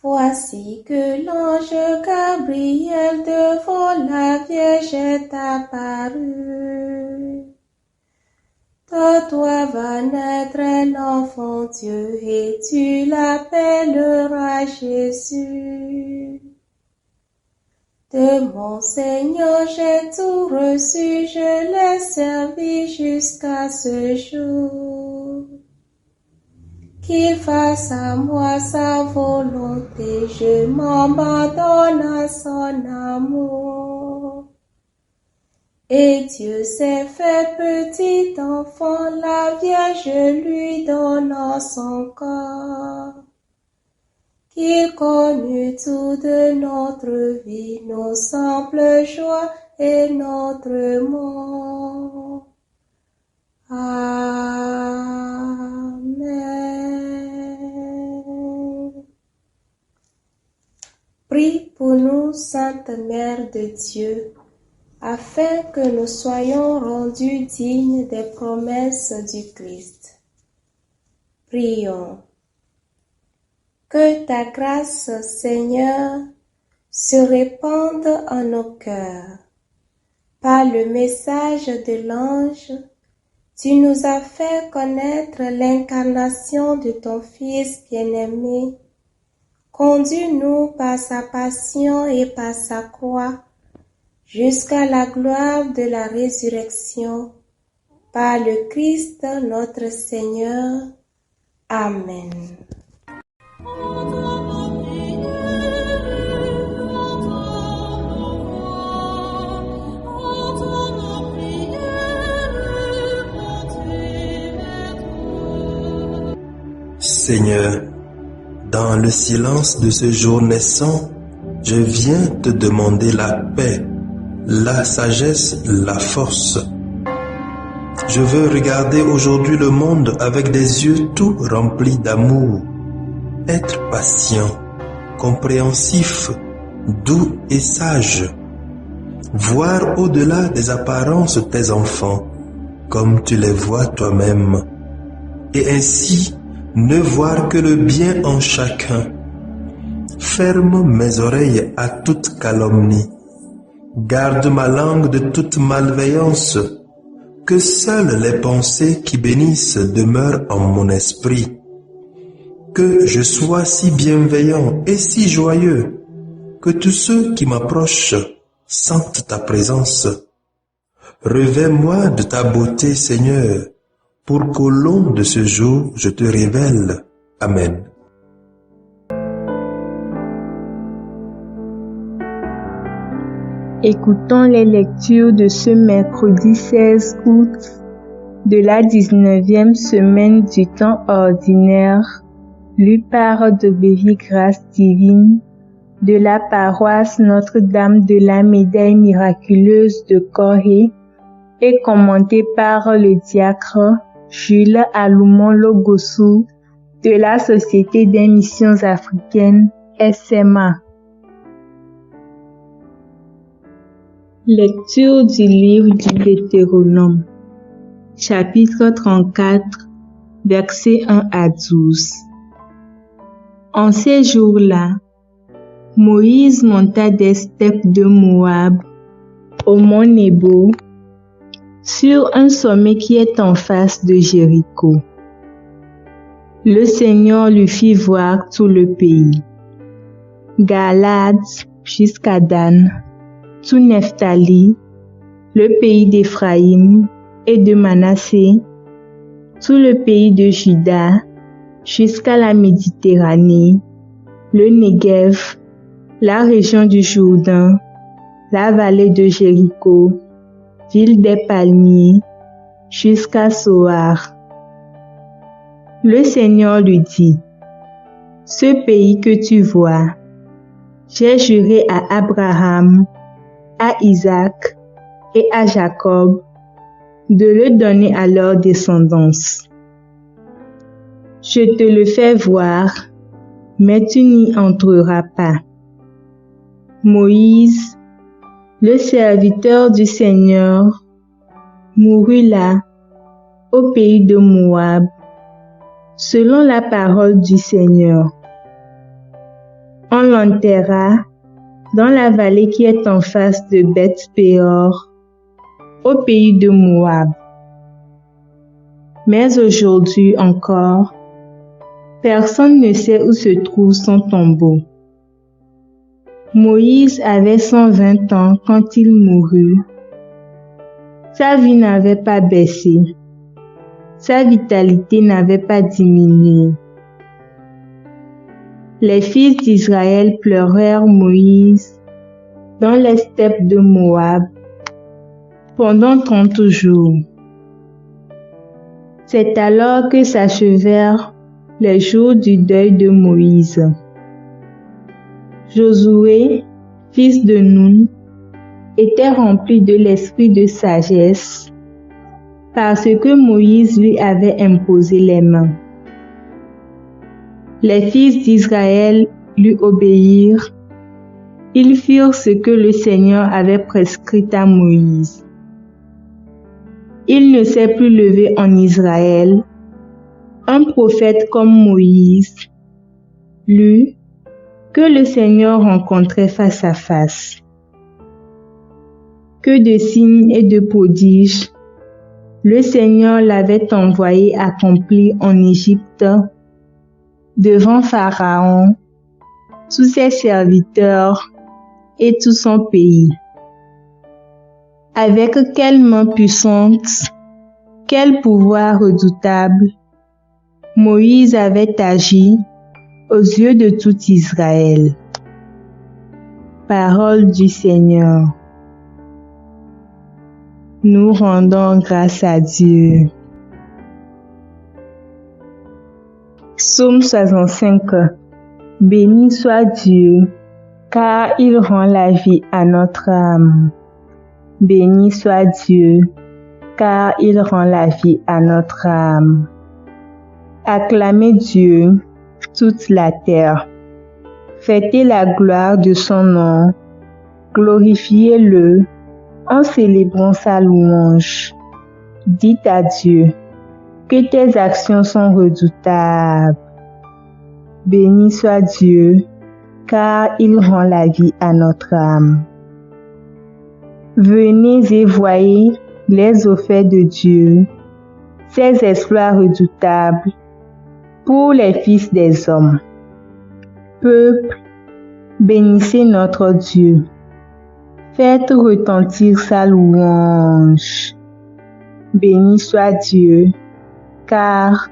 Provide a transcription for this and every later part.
Voici que l'ange Gabriel devant la Vierge est apparu. De toi va naître l'enfant Dieu et tu l'appelleras Jésus. De mon Seigneur j'ai tout reçu, je l'ai servi jusqu'à ce jour. Qu'il fasse à moi sa volonté, je m'abandonne à son amour. Et Dieu s'est fait petit enfant, la Vierge lui donnant son corps. Qu'il connût tout de notre vie, nos simples joies et notre mort. Amen. Prie pour nous, Sainte Mère de Dieu, afin que nous soyons rendus dignes des promesses du Christ. Prions. Que ta grâce, Seigneur, se répande en nos cœurs. Par le message de l'ange, tu nous as fait connaître l'incarnation de ton Fils bien-aimé. Conduis-nous par sa passion et par sa croix, jusqu'à la gloire de la résurrection, par le Christ notre Seigneur. Amen. Seigneur, dans le silence de ce jour naissant, je viens te demander la paix, la sagesse, la force. Je veux regarder aujourd'hui le monde avec des yeux tout remplis d'amour, être patient, compréhensif, doux et sage, voir au-delà des apparences tes enfants, comme tu les vois toi-même, et ainsi ne voir que le bien en chacun. Ferme mes oreilles à toute calomnie, garde ma langue de toute malveillance, que seules les pensées qui bénissent demeurent en mon esprit. Que je sois si bienveillant et si joyeux, que tous ceux qui m'approchent sentent ta présence. Revêt-moi de ta beauté, Seigneur, pour qu'au long de ce jour je te révèle. Amen. Écoutons les lectures de ce mercredi 16 août de la 19e semaine du temps ordinaire, lu par Dobéry Grâce Divine, de la paroisse Notre-Dame de la Médaille Miraculeuse de Corée et commenté par le diacre Jules Aloumon-Logossou de la Société des Missions Africaines, SMA. Lecture du livre du Deutéronome, chapitre 34, versets 1 à 12. En ces jours-là, Moïse monta des steppes de Moab, au mont Nebo, sur un sommet qui est en face de Jéricho. Le Seigneur lui fit voir tout le pays, Galade jusqu'à Dan, tout Nephtali, le pays d'Éphraïm et de Manassé, tout le pays de Juda, jusqu'à la Méditerranée, le Négev, la région du Jourdain, la vallée de Jéricho, ville des palmiers, jusqu'à Soar. Le Seigneur lui dit, « Ce pays que tu vois, j'ai juré à Abraham, à Isaac et à Jacob de le donner à leur descendance. Je te le fais voir, mais tu n'y entreras pas. Moïse, le serviteur du Seigneur, mourut là, au pays de Moab, selon la parole du Seigneur. On l'enterra dans la vallée qui est en face de Beth-péor, au pays de Moab. Mais aujourd'hui encore, personne ne sait où se trouve son tombeau. Moïse avait 120 ans quand il mourut. Sa vie n'avait pas baissé. Sa vitalité n'avait pas diminué. Les fils d'Israël pleurèrent Moïse dans les steppes de Moab pendant 30 jours. C'est alors que s'achevèrent les jours du deuil de Moïse. Josué, fils de Nun, était rempli de l'esprit de sagesse parce que Moïse lui avait imposé les mains. Les fils d'Israël lui obéirent. Ils firent ce que le Seigneur avait prescrit à Moïse. Il ne s'est plus levé en Israël un prophète comme Moïse, lui, que le Seigneur rencontrait face à face. Que de signes et de prodiges le Seigneur l'avait envoyé accomplir en Égypte, devant Pharaon, tous ses serviteurs et tout son pays. Avec quelle main puissante, quel pouvoir redoutable, Moïse avait agi aux yeux de tout Israël. Parole du Seigneur. Nous rendons grâce à Dieu. Psaume 65. Béni soit Dieu, car il rend la vie à notre âme. Béni soit Dieu, car il rend la vie à notre âme. Acclamez Dieu, toute la terre. Fêtez la gloire de son nom. Glorifiez-le en célébrant sa louange. Dites à Dieu que tes actions sont redoutables. Béni soit Dieu, car il rend la vie à notre âme. Venez et voyez les offres de Dieu, ses exploits redoutables pour les fils des hommes. Peuple, bénissez notre Dieu. Faites retentir sa louange. Béni soit Dieu, car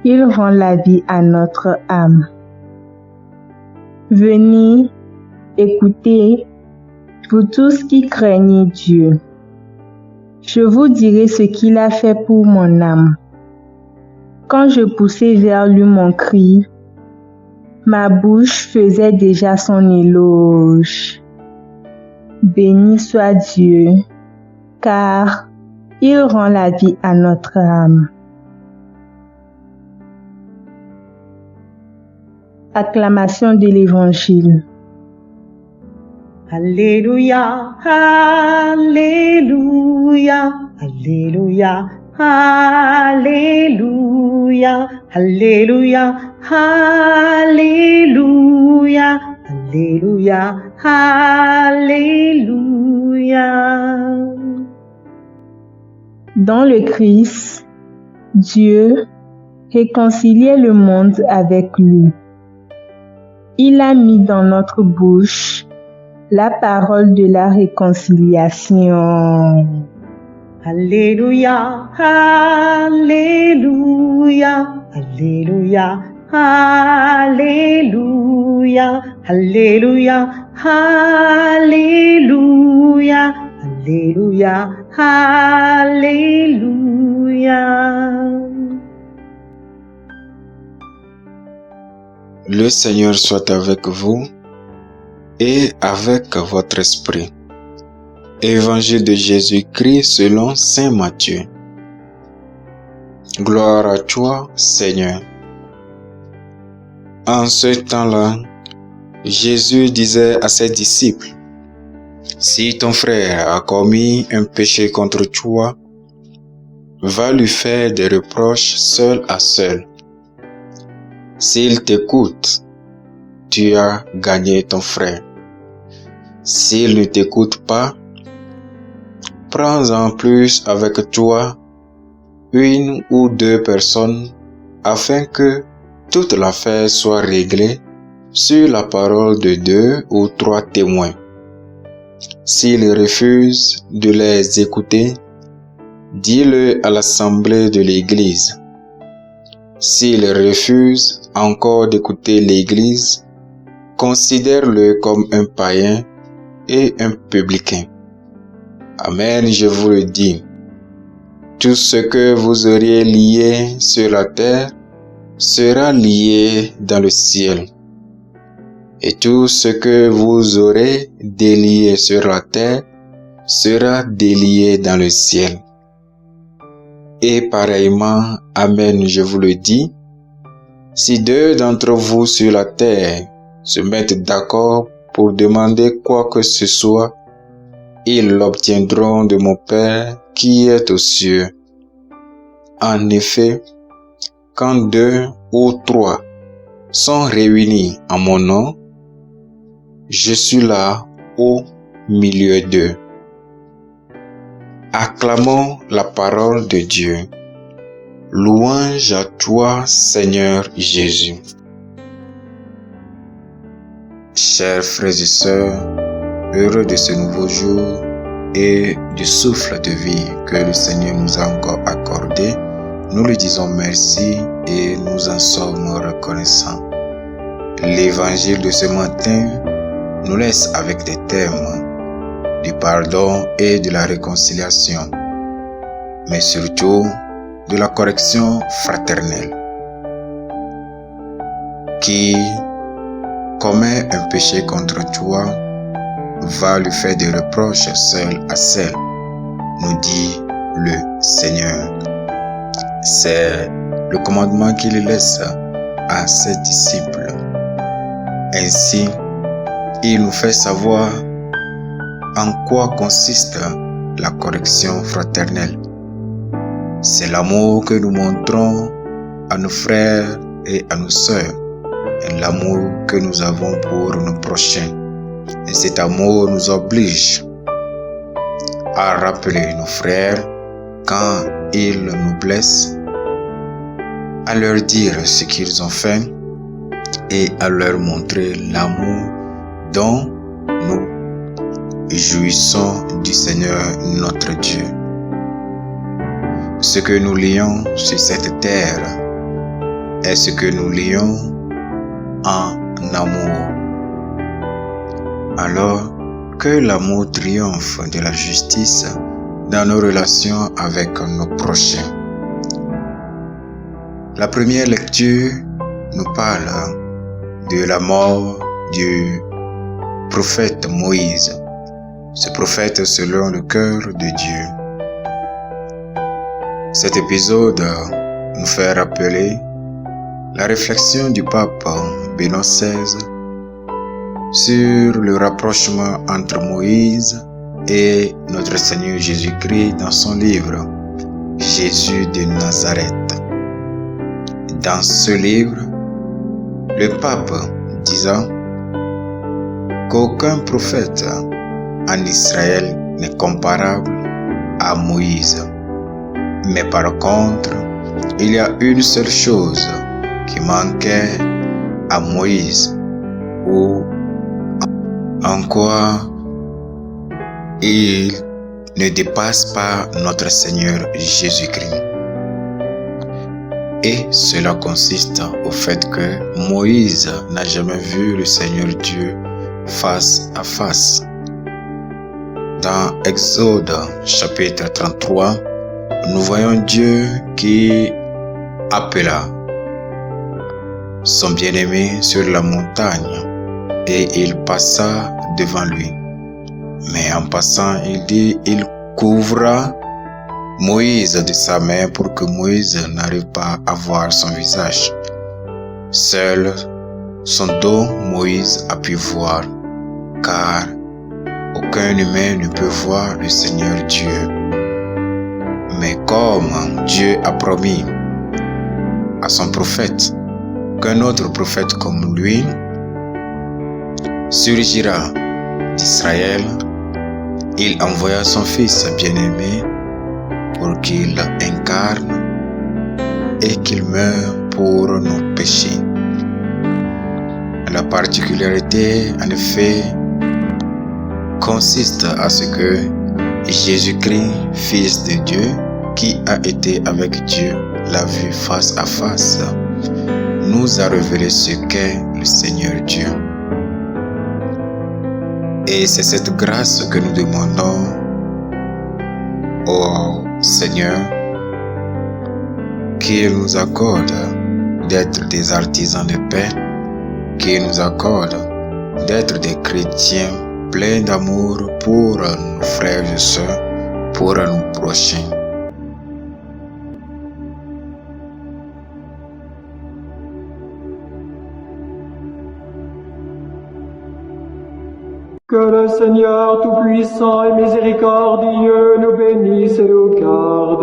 il rend la vie à notre âme. Venez, écoutez, vous tous qui craignez Dieu. Je vous dirai ce qu'il a fait pour mon âme. Quand je poussai vers lui mon cri, ma bouche faisait déjà son éloge. Béni soit Dieu, car il rend la vie à notre âme. Acclamation de l'Évangile. Alléluia, Alléluia, Alléluia, Alléluia, Alléluia, Alléluia, Alléluia, Alléluia. Dans le Christ, Dieu réconciliait le monde avec lui. Il a mis dans notre bouche la parole de la réconciliation. Alléluia, Alléluia, Alléluia, Alléluia, Alléluia, Alléluia, Alléluia, Alléluia. Le Seigneur soit avec vous et avec votre esprit. Évangile de Jésus-Christ selon saint Matthieu. Gloire à toi, Seigneur. En ce temps-là, Jésus disait à ses disciples, « Si ton frère a commis un péché contre toi, va lui faire des reproches seul à seul. S'il t'écoute, tu as gagné ton frère. S'il ne t'écoute pas, prends-en plus avec toi une ou deux personnes afin que toute l'affaire soit réglée sur la parole de 2 ou 3 témoins. S'il refuse de les écouter, dis-le à l'assemblée de l'Église. S'il refuse encore d'écouter l'Église, considère-le comme un païen et un publicain. Amen, je vous le dis. Tout ce que vous auriez lié sur la terre sera lié dans le ciel. Et tout ce que vous aurez délié sur la terre sera délié dans le ciel. Et pareillement, Amen, je vous le dis, si 2 d'entre vous sur la terre se mettent d'accord pour demander quoi que ce soit, ils l'obtiendront de mon Père qui est aux cieux. En effet, quand 2 ou 3 sont réunis en mon nom, je suis là au milieu d'eux. Acclamons la parole de Dieu. Louange à toi, Seigneur Jésus. Chers frères et sœurs, heureux de ce nouveau jour et du souffle de vie que le Seigneur nous a encore accordé, nous lui disons merci et nous en sommes reconnaissants. L'évangile de ce matin nous laisse avec des thèmes du pardon et de la réconciliation, mais surtout de la correction fraternelle. Qui commet un péché contre toi va lui faire des reproches seul à seul, nous dit le Seigneur. C'est le commandement qu'il laisse à ses disciples. Ainsi, il nous fait savoir en quoi consiste la correction fraternelle. C'est l'amour que nous montrons à nos frères et à nos sœurs, et l'amour que nous avons pour nos prochains. Et cet amour nous oblige à rappeler nos frères quand ils nous blessent, à leur dire ce qu'ils ont fait et à leur montrer l'amour dont nous jouissons du Seigneur notre Dieu. Ce que nous lions sur cette terre est ce que nous lions en amour. Alors que l'amour triomphe de la justice dans nos relations avec nos prochains. La première lecture nous parle de la mort du prophète Moïse, ce prophète selon le cœur de Dieu. Cet épisode nous fait rappeler la réflexion du pape Benoît XVI sur le rapprochement entre Moïse et notre Seigneur Jésus-Christ dans son livre Jésus de Nazareth. Dans ce livre, le pape disant qu'aucun prophète en Israël n'est comparable à Moïse. Mais par contre, il y a une seule chose qui manquait à Moïse, ou en quoi il ne dépasse pas notre Seigneur Jésus-Christ. Et cela consiste au fait que Moïse n'a jamais vu le Seigneur Dieu face à face. Dans Exode chapitre 33, nous voyons Dieu qui appela son bien-aimé sur la montagne et il passa devant lui. Mais en passant, il dit, il couvra Moïse de sa main pour que Moïse n'arrive pas à voir son visage. Seul son dos Moïse a pu voir, car aucun humain ne peut voir le Seigneur Dieu. Mais comme Dieu a promis à son prophète qu'un autre prophète comme lui surgira d'Israël, il envoya son fils bien-aimé pour qu'il incarne et qu'il meure pour nos péchés. La particularité, en effet, consiste à ce que Jésus-Christ, Fils de Dieu, qui a été avec Dieu, l'a vu face à face, nous a révélé ce qu'est le Seigneur Dieu. Et c'est cette grâce que nous demandons au Seigneur, qu'il nous accorde d'être des artisans de paix, qu'il nous accorde d'être des chrétiens pleins d'amour pour nos frères et sœurs, pour nos prochains. Que le Seigneur Tout-Puissant et Miséricordieux nous bénisse et nous garde,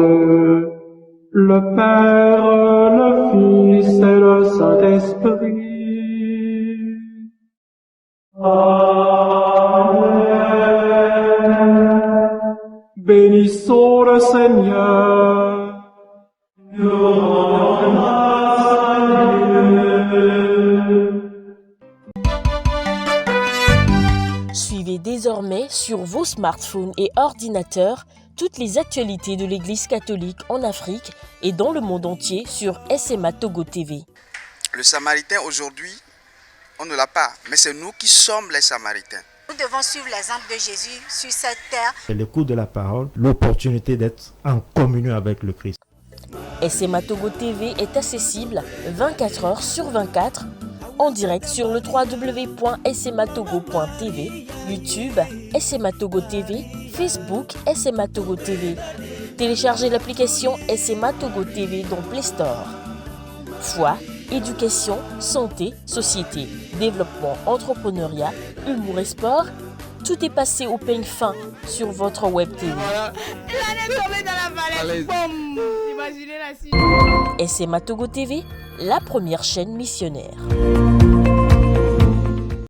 le Père, le Fils et le Saint-Esprit. Amen. Bénissons le Seigneur. Nous rendons grâce à Dieu. Suivez désormais sur vos smartphones et ordinateurs toutes les actualités de l'Église catholique en Afrique et dans le monde entier sur SMA Togo TV. Le Samaritain aujourd'hui, on ne l'a pas, mais c'est nous qui sommes les Samaritains. Nous devons suivre l'exemple de Jésus sur cette terre. C'est l'écoute de la parole, l'opportunité d'être en communion avec le Christ. SMA Togo TV est accessible 24 heures sur 24 en direct sur le www.smatogo.tv, YouTube SMA Togo TV, Facebook SMA Togo TV. Téléchargez l'application SMA Togo TV dans Play Store. Foi, éducation, santé, société, développement, entrepreneuriat, humour et sport, tout est passé au peigne fin sur votre web TV. SMA Togo TV, la première chaîne missionnaire.